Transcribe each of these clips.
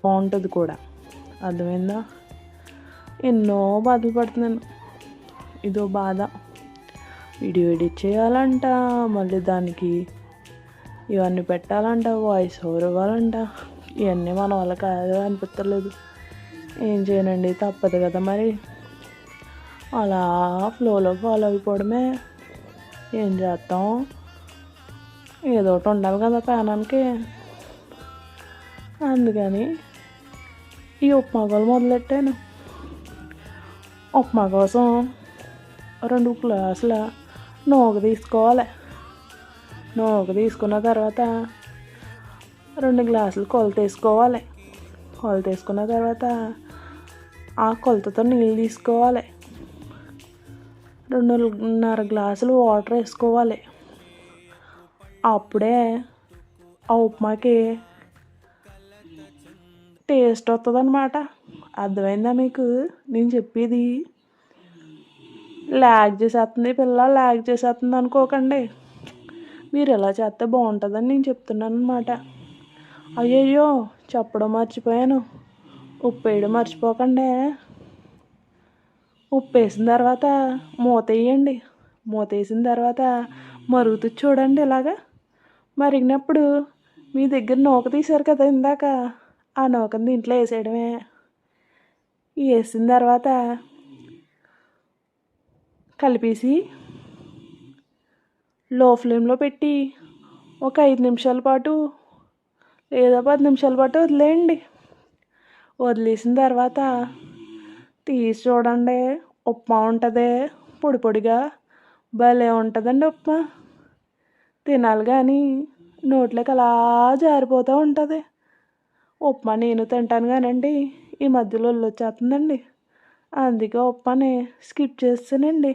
బాగుంటుంది కూడా. అర్థమైందా? ఎన్నో బాధలు పడుతున్నాను. ఇదో బాధ. వీడియో ఎడిట్ చేయాలంట, మళ్ళీ దానికి ఇవన్నీ పెట్టాలంట, వాయిస్ ఓవర్ ఇవ్వాలంట. ఇవన్నీ మన వల్ల కాదు అనిపించలేదు. ఏం చేయనండి, తప్పదు కదా మరి. అలా ఫ్లోలో ఫాలో అయిపోవడమే. ఏం చేస్తాం, ఏదో ఒకటి ఉండాలి కదా ప్రాణానికి. అందుకని ఈ ఉప్మాగోలు మొదలెట్టాను. ఉప్మా కోసం 2 గ్లాసుల నూక తీసుకోవాలి. నూక తీసుకున్న తర్వాత 2 గ్లాసులు కొలత వేసుకోవాలి. కొలత వేసుకున్న తర్వాత ఆ కొలతతో నీళ్ళు తీసుకోవాలి. 2.5 గ్లాసులు వాటర్ వేసుకోవాలి. అప్పుడే ఆ ఉప్మాకి టేస్ట్ వస్తుంది అన్నమాట. అర్థమైందా మీకు నేను చెప్పేది? లాగ్ చేసేస్తుంది పిల్ల, లాగ్ చేసేస్తుంది అనుకోకండి. మీరు ఎలా చేస్తే బాగుంటుందని నేను చెప్తున్నాను అన్నమాట. అయ్యయ్యో, చెప్పడం మర్చిపోయాను, ఉప్పు వేయడం మర్చిపోకండి. ఉప్పు వేసిన తర్వాత మూత వేయండి. మూత వేసిన తర్వాత మరుగుతూ చూడండి. ఇలాగా మరిగినప్పుడు మీ దగ్గర నూక తీశారు కదా ఇందాక, ఆ నూకని దీంట్లో వేసేయడమే. వేసిన తర్వాత కలిపేసి లో ఫ్లేమ్లో పెట్టి ఒక 5 నిమిషాల పాటు లేదా 10 నిమిషాల పాటు వదిలేయండి. వదిలేసిన తర్వాత తీసి చూడండి, ఉప్మా ఉంటుంది పొడి పొడిగా. భలే ఉంటుందండి ఉప్మా. తినాలి కానీ నోట్లోకి అలా జారిపోతూ ఉంటుంది. ఉప్మా నేను తింటాను కానండి, ఈ మధ్యలో వచ్చేస్తుందండి. అందుకే ఉప్మాని స్కిప్ చేస్తానండి.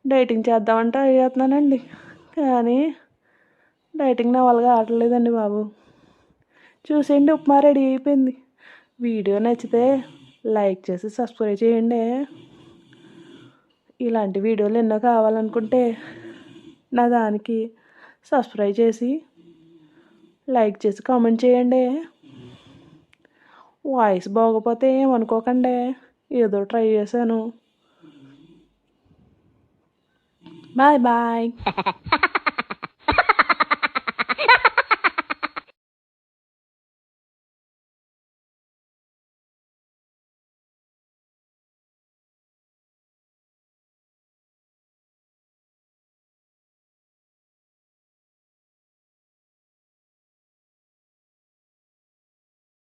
డైటింగ్ చేద్దామంటే ట్రై చేస్తున్నానండి, కానీ డైటింగ్ నా వల్ల కావట్లేదండి బాబు. చూసేయండి, ఉప్మా రెడీ అయిపోయింది. వీడియో నచ్చితే లైక్ చేసి సబ్స్క్రైబ్ చేయండి. ఇలాంటి వీడియోలు ఎన్నో కావాలనుకుంటే నా దానికి సబ్స్క్రైబ్ చేసి లైక్ చేసి కామెంట్ చేయండి. వాయిస్ బాగోపోతే ఏమనుకోకండి, ఏదో ట్రై చేశాను. Bye bye.